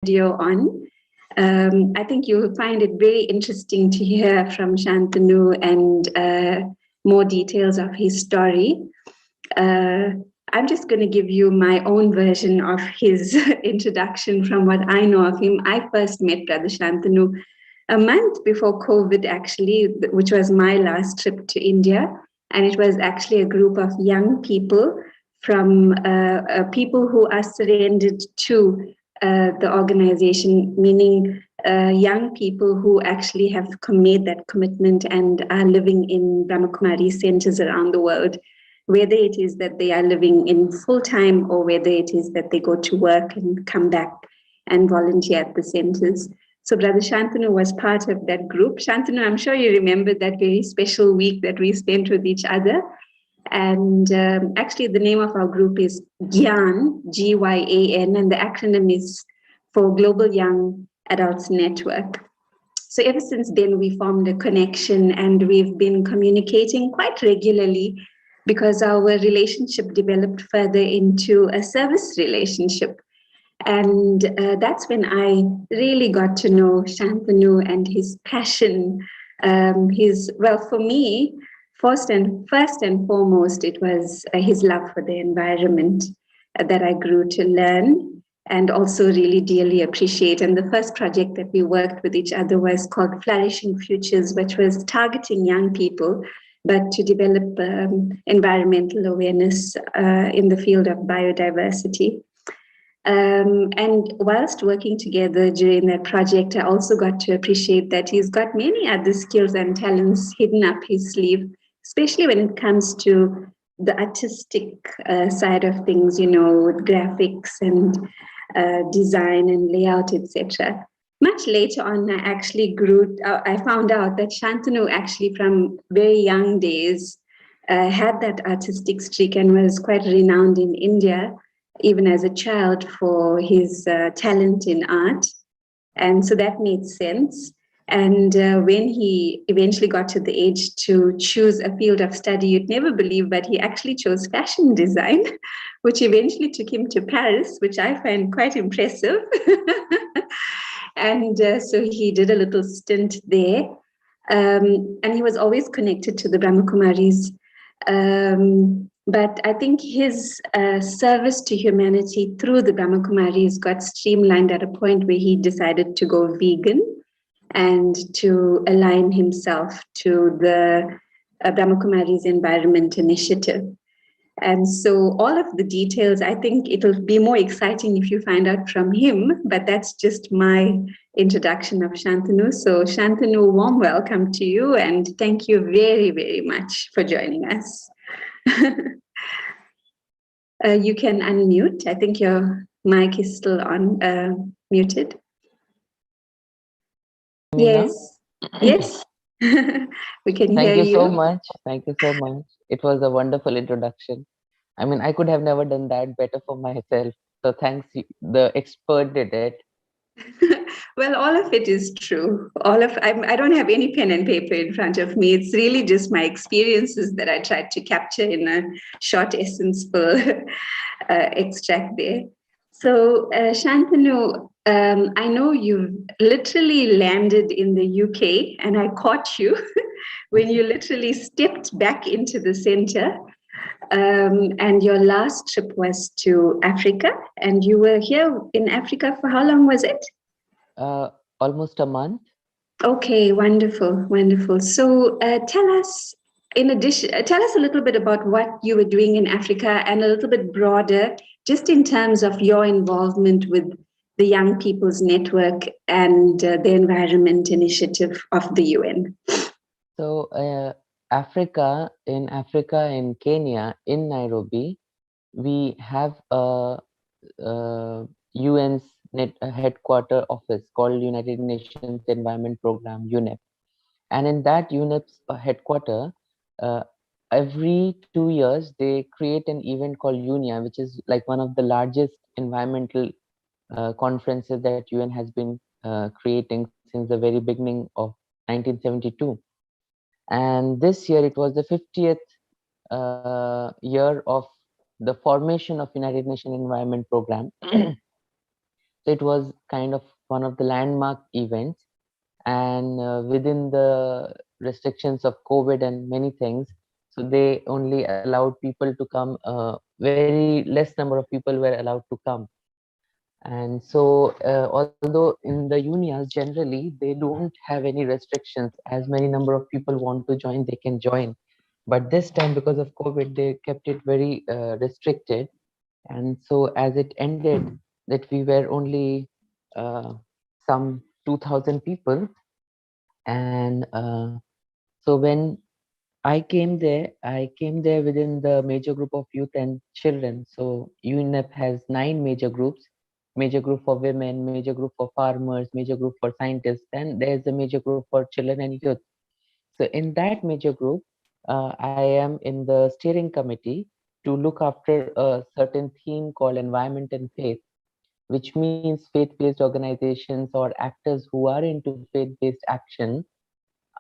video on. I think you'll find it very interesting to hear from Shantanu and more details of his story. I'm just going to give you my own version of his introduction from what I know of him. I first met Brother Shantanu a month before COVID, actually, which was my last trip to India. And it was actually a group of young people from people who are surrendered to the organization, meaning young people who actually have made that commitment and are living in Brahmakumari centers around the world, whether it is that they are living in full-time or whether it is that they go to work and come back and volunteer at the centers. So Brother Shantanu was part of that group. Shantanu, I'm sure you remember that very special week that we spent with each other. And actually, the name of our group is GYAN, Gyan, and the acronym is for Global Young Adults Network. So ever since then, we formed a connection and we've been communicating quite regularly because our relationship developed further into a service relationship. And that's when I really got to know Shantanu and his passion. For me, first and foremost, it was his love for the environment that I grew to learn and also really dearly appreciate. And the first project that we worked with each other was called Flourishing Futures, which was targeting young people, but to develop environmental awareness in the field of biodiversity. And whilst working together during that project, I also got to appreciate that he's got many other skills and talents hidden up his sleeve, especially when it comes to the artistic side of things, with graphics and design and layout, etc. Much later on, I found out that Shantanu actually from very young days had that artistic streak and was quite renowned in India, even as a child, for his talent in art. And so that made sense. And when he eventually got to the age to choose a field of study, you'd never believe, but he actually chose fashion design, which eventually took him to Paris, which I find quite impressive. And so he did a little stint there. And he was always connected to the Brahmakumaris. But I think his service to humanity through the Brahmakumaris got streamlined at a point where he decided to go vegan and to align himself to the Brahmakumaris Environment Initiative. And so all of the details, I think it'll be more exciting if you find out from him, but that's just my introduction of Shantanu. So Shantanu, warm welcome to you and thank you very, very much for joining us. You can unmute. I think your mic is still on, muted. Yes, yes, we can hear you. Thank you so much. Thank you so much. It was a wonderful introduction. I mean, I could have never done that better for myself. So thanks, the expert did it. Well, all of it is true. I don't have any pen and paper in front of me. It's really just my experiences that I tried to capture in a short essence for extract there. So, Shantanu, I know you've literally landed in the UK, and I caught you when you literally stepped back into the center. And your last trip was to Africa, and you were here in Africa for how long was it? Almost a month. Okay, wonderful, wonderful. So tell us a little bit about what you were doing in Africa and a little bit broader, just in terms of your involvement with the Young People's Network and the Environment Initiative of the UN. So in Kenya, in Nairobi, we have a UN's headquarter office called United Nations Environment Program, UNEP. And in that UNEP's headquarter, every 2 years, they create an event called UNIA, which is like one of the largest environmental conferences that UN has been creating since the very beginning of 1972. And this year, it was the 50th year of the formation of United Nations Environment Program. So it was kind of one of the landmark events, and within the restrictions of COVID and many things, so they only allowed people to come. Very less number of people were allowed to come, and so although in the unions generally they don't have any restrictions, as many number of people want to join, they can join. But this time, because of COVID, they kept it very restricted, and so as it ended, that we were only uh, some 2000 people. And so when I came there within the major group of youth and children. So UNEP has 9 major groups: major group for women, major group for farmers, major group for scientists, and there's a major group for children and youth. So in that major group, I am in the steering committee to look after a certain theme called environment and faith, which means faith-based organizations or actors who are into faith-based action.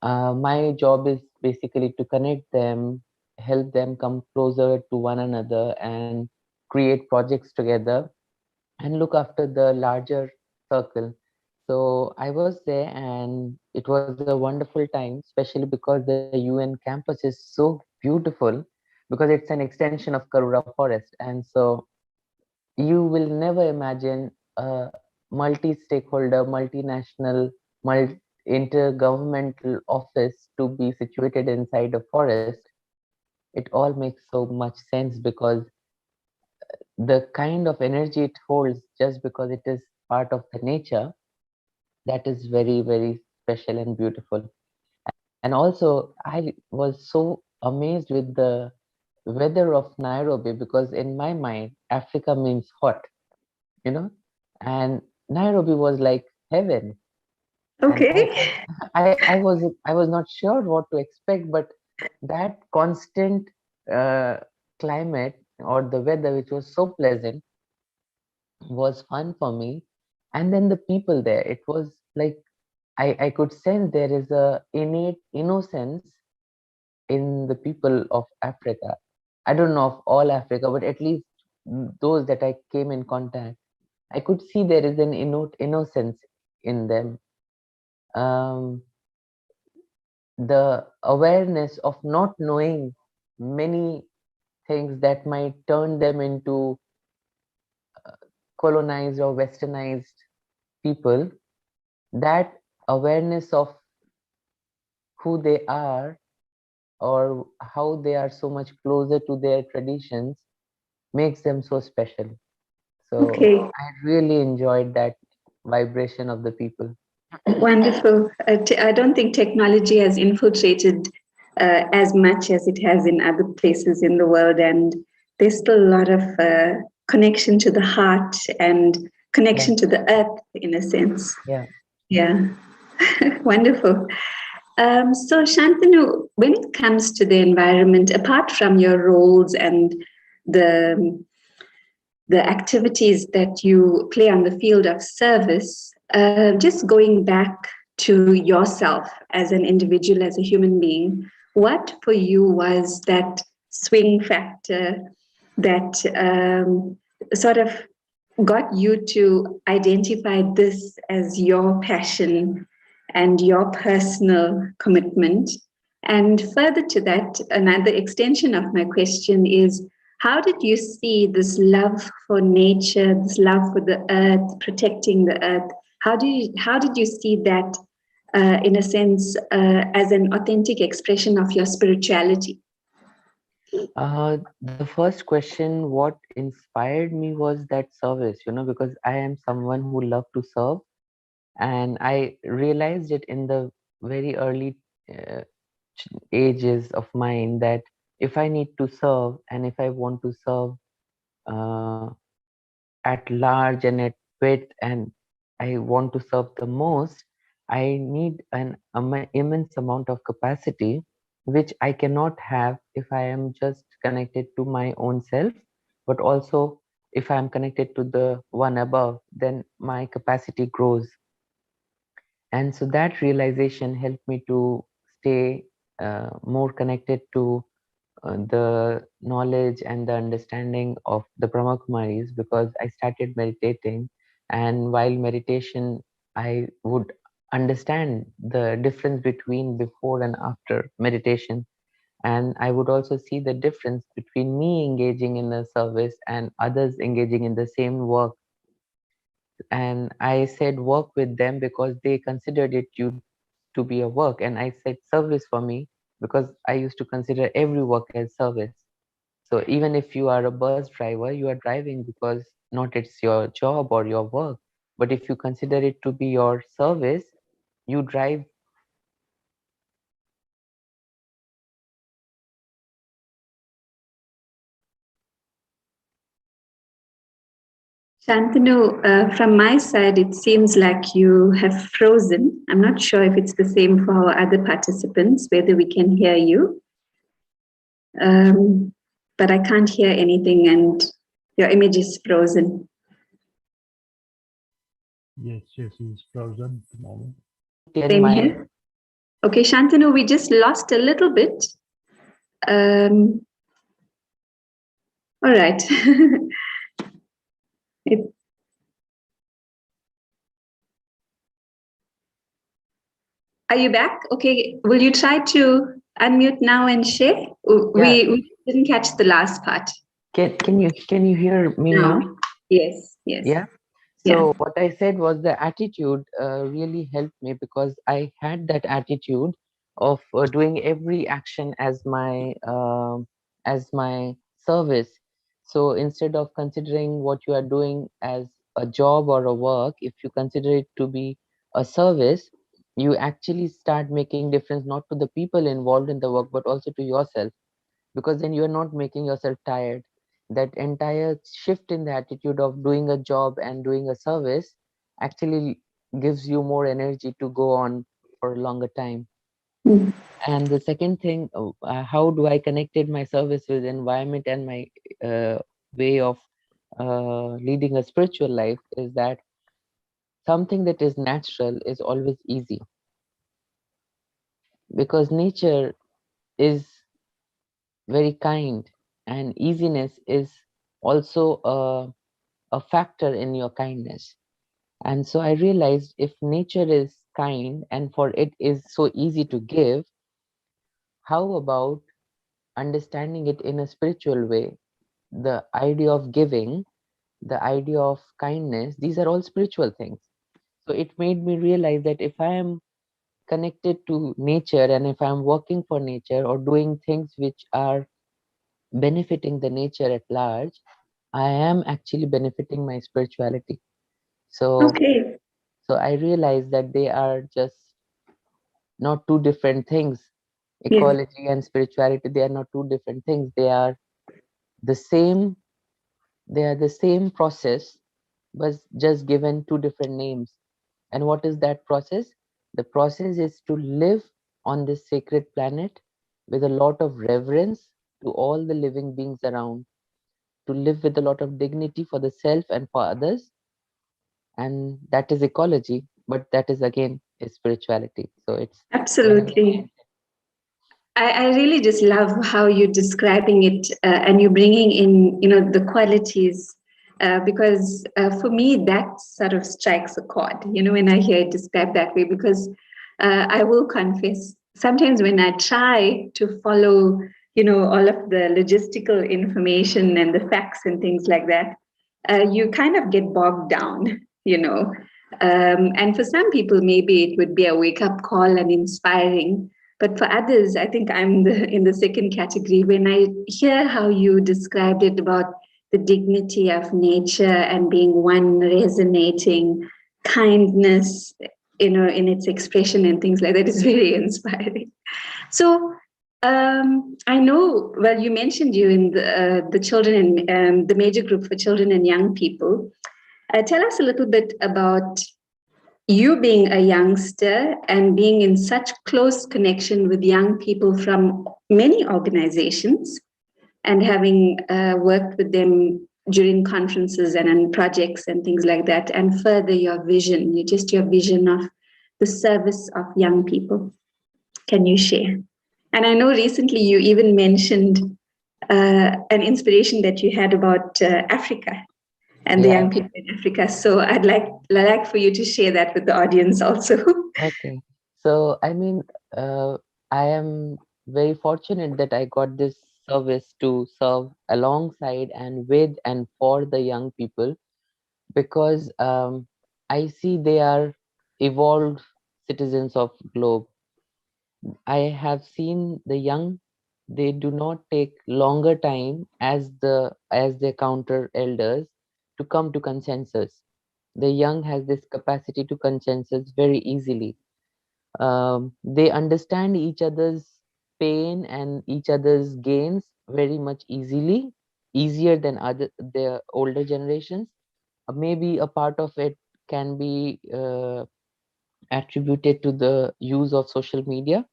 My job is basically to connect them, help them come closer to one another, and create projects together and look after the larger circle. So I was there, and it was a wonderful time, especially because the UN campus is so beautiful, because it's an extension of Karura Forest. And so you will never imagine a multi-stakeholder, multinational, intergovernmental office to be situated inside a forest. It all makes so much sense because the kind of energy it holds, just because it is part of the nature, that is very, very special and beautiful. And also, I was so amazed with the weather of Nairobi, because in my mind, Africa means hot, you know, and Nairobi was like heaven. And Okay. I was not sure what to expect, but that constant uh, climate or the weather, which was so pleasant, was fun for me. And then the people there, it was like I could sense there is a innate innocence in the people of Africa. I don't know of all Africa, but at least those that I came in contact, I could see there is an innocence in them. Um, the awareness of not knowing many things that might turn them into colonized or westernized people, that awareness of who they are or how they are so much closer to their traditions makes them so special. So Okay. I really enjoyed that vibration of the people. Wonderful. I don't think technology has infiltrated as much as it has in other places in the world, and there's still a lot of connection to the heart and Yeah, connection to the earth, in a sense. yeah. Yeah, wonderful. So, Shantanu, when it comes to the environment, apart from your roles and the the activities that you play on the field of service, just going back to yourself as an individual, as a human being, what for you was that swing factor that sort of got you to identify this as your passion and your personal commitment? And further to that, another extension of my question is, how did you see this love for nature, this love for the earth, protecting the earth? How did you see that, in a sense, as an authentic expression of your spirituality? The first question, what inspired me was that service, because I am someone who love to serve, and I realized it in the very early uh, ages of mine that if I need to serve and if I want to serve uh, at large and at width, and I want to serve the most, I need an immense amount of capacity, which I cannot have if I am just connected to my own self, but also if I am connected to the one above, then my capacity grows. And so that realization helped me to stay more connected to the knowledge and the understanding of the Brahma Kumaris, because I started meditating, And while meditation, I would understand the difference between before and after meditation. And I would also see the difference between me engaging in a service and others engaging in the same work. And I said work with them because they considered it to be a work. And I said service for me because I used to consider every work as service. So even if you are a bus driver, you are driving because not it's your job or your work. But if you consider it to be your service, you drive. Shantanu, from my side, it seems like you have frozen. I'm not sure if it's the same for our other participants, whether we can hear you. Um, but I can't hear anything and your image is frozen. Yes, he's frozen at the moment. Clear Same my here. Okay, Shantanu, we just lost a little bit. Um, all right. It- are you back? Okay, will you try to unmute now and share? yeah. We didn't catch the last part. Can you hear me Now, now? yes, yes, Yeah. yeah. So what I said was the attitude really helped me because I had that attitude of doing every action as my service. So instead of considering what you are doing as a job or a work, if you consider it to be a service, you actually start making difference not to the people involved in the work but also to yourself, because then you're not making yourself tired. That entire shift in the attitude of doing a job and doing a service actually gives you more energy to go on for a longer time. Mm. And the second thing, how do I connected my service with environment and my way of leading a spiritual life is that something that is natural is always easy, because nature is very kind, and easiness is also a factor in your kindness. And so I realized if nature is kind and for it is so easy to give, how about understanding it in a spiritual way? The idea of giving, the idea of kindness, these are all spiritual things. So it made me realize that if I am connected to nature and if I'm working for nature or doing things which are benefiting the nature at large, I am actually benefiting my spirituality. So Okay. so I realized that they are just not two different things. Yeah. Ecology and spirituality, they are not two different things. The same, they are the same process, but just given two different names. And what is that process? The process is to live on this sacred planet with a lot of reverence to all the living beings around, to live with a lot of dignity for the self and for others, and that is ecology, but that is again is spirituality. So it's very much. Absolutely. I really just love how you're describing it and you're bringing in, the qualities because for me, that sort of strikes a chord, when I hear it described that way, because I will confess, sometimes when I try to follow, all of the logistical information and the facts and things like that, you kind of get bogged down, and for some people, maybe it would be a wake up call and inspiring. But for others, I think I'm in the second category. When I hear how you described it about the dignity of nature and being one resonating kindness, in its expression and things like that, is very inspiring. So I know, well, you mentioned you in the children and the major group for children and young people. Tell us a little bit about you being a youngster and being in such close connection with young people from many organizations and having worked with them during conferences and on projects and things like that, and further your vision, your vision of the service of young people. Can you share? And I know recently you even mentioned an inspiration that you had about Africa. and the Yeah. young people in Africa. So I'd like for you to share that with the audience also. Okay. So, I mean, uh, I am very fortunate that I got this service to serve alongside and with and for the young people, because I see they are evolved citizens of globe. I have seen the young, they do not take longer time as their counter elders to come to consensus. The young has this capacity to consensus very easily. They understand each other's pain and each other's gains very much easier than other their older generations. Maybe a part of it can be attributed to the use of social media,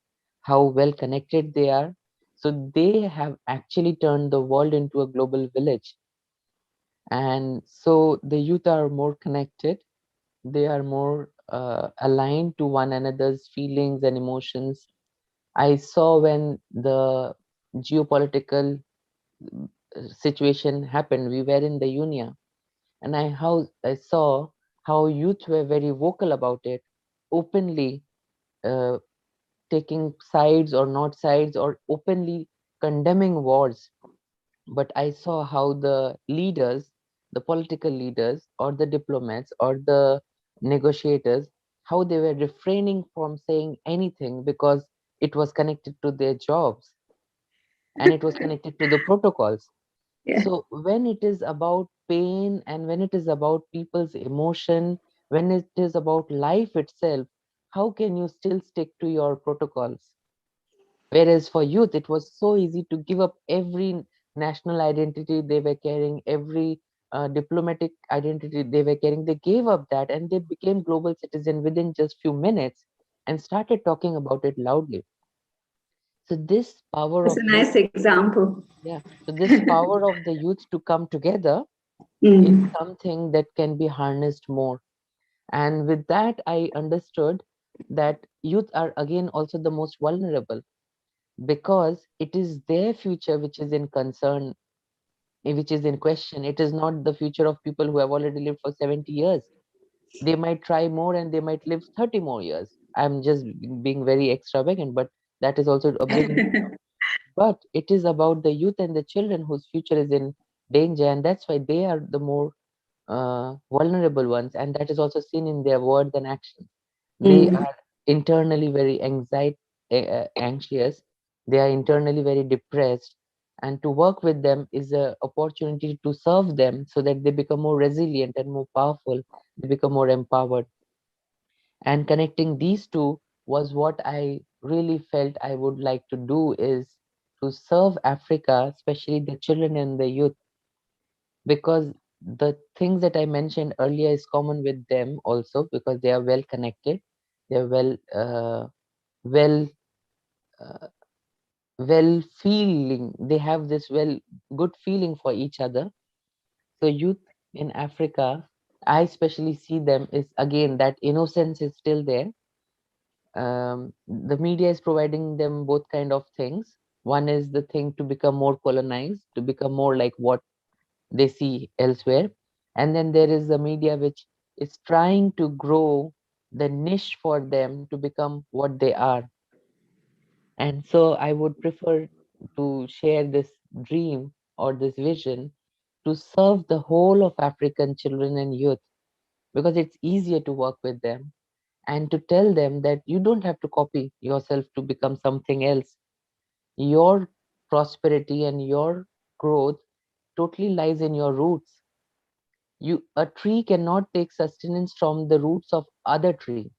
how well connected they are. So they have actually turned the world into a global village. And so the youth are more connected, they are more aligned to one another's feelings and emotions. I saw when the geopolitical situation happened, we were in the Union, and I saw how youth were very vocal about it, openly uh, taking sides or not sides, or openly condemning wars. But I saw how the leaders, the political leaders, or the diplomats, or the negotiators, how they were refraining from saying anything because it was connected to their jobs and it was connected to the protocols. Yeah. So when it is about pain and when it is about people's emotion, when it is about life itself, how can you still stick to your protocols? Whereas for youth, it was so easy to give up every national identity they were carrying, every diplomatic identity they were carrying. They gave up that and they became global citizen within just few minutes and started talking about it loudly. So this power That's of a youth, nice example. yeah. So this power of the youth to come together is Mm. something that can be harnessed more. And with that, I understood that youth are again also the most vulnerable, because it is their future which is in concern, which is in question. It is not the future of people who have already lived for 70 years. They might try more and they might live 30 more years. I'm just being very extravagant, but that is also a big number. But it is about the youth and the children whose future is in danger, and that's why they are the more vulnerable ones, and that is also seen in their words and actions. They Mm. are internally very anxious. They are internally very depressed, and to work with them is a opportunity to serve them so that they become more resilient and more powerful. They become more empowered. And connecting these two was what I really felt I would like to do, is to serve Africa, especially the children and the youth, because the things that I mentioned earlier is common with them also, because they are well connected, they are well uh, well feeling, they have this good feeling for each other. So youth in Africa, I especially see them is again that innocence is still there. The media is providing them both kind of things. One is the thing to become more colonized, to become more like what they see elsewhere. And then there is the media which is trying to grow the niche for them to become what they are. And so I would prefer to share this dream or this vision to serve the whole of African children and youth, because it's easier to work with them and to tell them that you don't have to copy yourself to become something else. Your prosperity and your growth totally lies in your roots. A tree cannot take sustenance from the roots of other tree.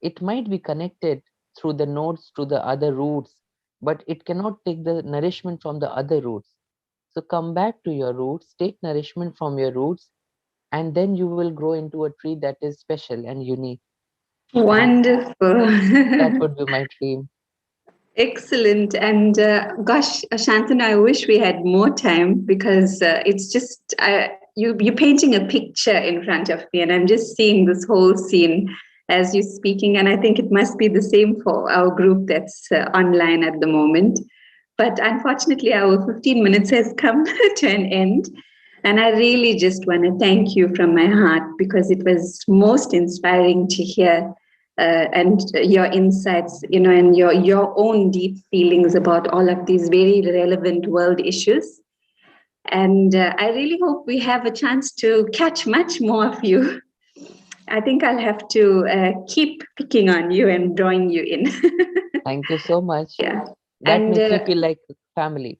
It might be connected through the nodes to the other roots, but it cannot take the nourishment from the other roots. So come back to your roots, take nourishment from your roots, and then you will grow into a tree that is special and unique. And that Wonderful. would be my dream. Excellent. And gosh, Shantanu, I wish we had more time because it's just you're painting a picture in front of me, and I'm just seeing this whole scene as you're speaking. And I think it must be the same for our group that's online at the moment. But unfortunately, our 15 minutes has come to an end. And I really just want to thank you from my heart because it was most inspiring to hear and your insights, and your own deep feelings about all of these very relevant world issues. And I really hope we have a chance to catch much more of you. I think I'll have to keep picking on you and drawing you in. Thank you so much. Yeah. That And makes me feel like family.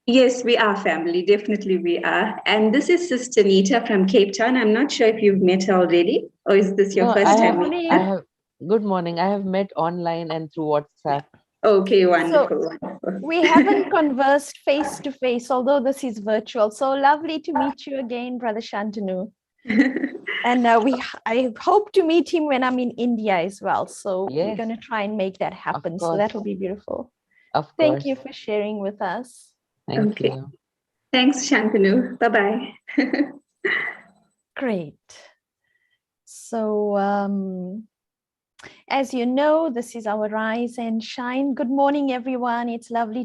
yes, we are family. Definitely we are. And this is Sister Nita from Cape Town. I'm not sure if you've met her already, or is this your No, first Good time meeting I her? morning. have, good morning. I have met online and through WhatsApp. Okay, So wonderful, wonderful. we haven't conversed face to face, although this is virtual. So lovely to meet you again, Brother Shantanu. And I hope to meet him when I'm in India as well. So we're Yes, going to try and make that of happen. So course, that will be beautiful. of Thank course. you for sharing with us. Thank Okay. you. Thanks, Shantanu. Bye-bye. Great. So as you know, this is our Rise and Shine. Good morning, everyone. It's lovely